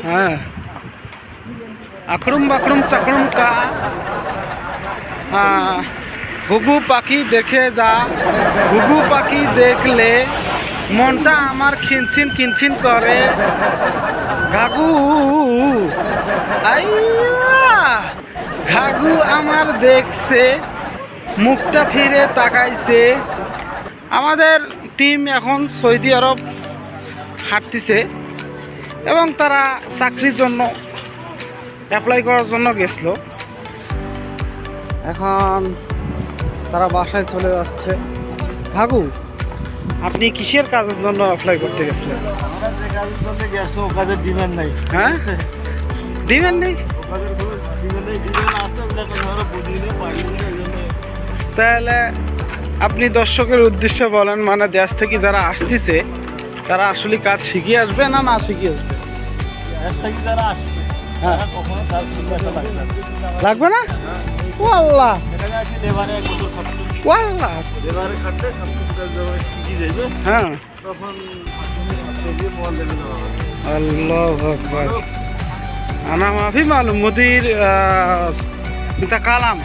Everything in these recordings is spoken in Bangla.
হ্যাঁ, আকড়ুম বাকড়ুম চাকড়ুম কা। হ্যাঁ, ঘুঘু পাখি দেখে যা, ঘুঘু পাখি দেখলে মনটা আমার খিনচিন খিনচিন করে। ঘাঘু আইয়া, ঘাঘু আমার দেখছে, মুখটা ফিরে তাকাইছে। আমাদের টিম এখন সৌদি আরব হাঁটতেছে এবং তারা চাকরির জন্য অ্যাপ্লাই করার জন্য গেছিল। এখন তারা বাসায় চলে যাচ্ছে। ভাগু, আপনি কিসের কাজের জন্য অ্যাপ্লাই করতে গেছিলেন? আমরা যে কাজের জন্য গেছিলাম ও কাজের ডিমান্ড নাই। হ্যাঁ, ডিমান্ড নেই। ও কাজের কোনো ডিমান্ড নেই, ডিমান্ড আসতে এখন আমরা বুঝিনি পারিনি এই জন্য। তাহলে আপনি দর্শকের উদ্দেশ্যে বলেন, মানে দেশ থেকে যারা আসতেছে তারা আসলে কাজ শিখিয়ে আসবে না না শিখিয়ে আসবে? দেশ থেকে যারা আসবে হ্যাঁ, তারা কখনো কাজ শুনতে লাগবে না। লাগবে না? ও আল্লাহ, এখানে আসি লেবারে এক বছর খাটতে, ও আল্লাহ। লেবারে খাটতে সব কিছু কাজ যখন শিখিয়ে যাবে হ্যাঁ, তখন গিয়ে মোবাইল লেগে দেওয়া হবে। আল্লাহ আকবার। আনা মাফি মালুম মুদির এটা কালাম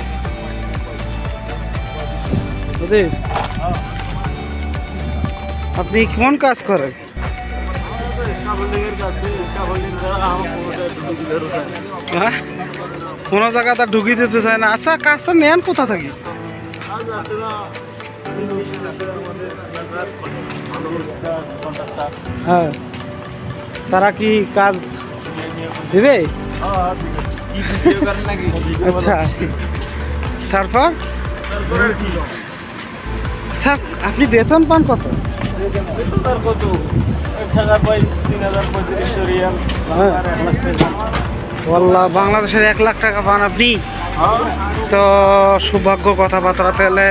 মুদির, আপনি কোন কাজ করেন? হ্যাঁ, কোনো জায়গাটা ঢুকিয়ে দিতে চায় না। আচ্ছা, কাজটা নেন কোথা থেকে? হ্যাঁ, তারা কি কাজ দিবে? আচ্ছা, তারপর স্যার আপনি বেতন পান কত? বললাম বাংলাদেশের 1 লাখ টাকা পান আপনি? তো সৌভাগ্য কথাবার্তা। তাহলে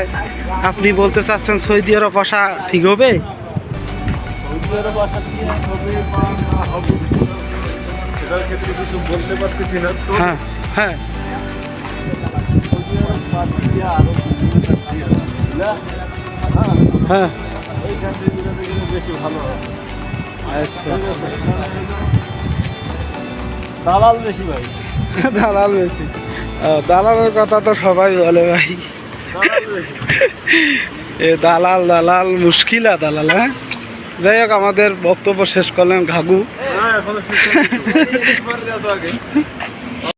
আপনি বলতে চাচ্ছেন সৌদি আরব আসা ঠিক হবে? সেটার ক্ষেত্রে কিছু বলতে পারতেছি না। হ্যাঁ হ্যাঁ, হ্যাঁ, এইখান থেকে কিন্তু বেশি ভালো হবে। আচ্ছা, দালাল বেশি ভাই, দালাল বেশি। দালালের কথা তো সবাই বলে ভাই। দালাল বেশি। এ দালাল দালাল মুশকিলা দালাল। হ্যাঁ, যাই হোক, আমাদের বক্তব্য শেষ করলেন ঘাঘু। হ্যাঁ, এখনো শেষ হয়নি। আগে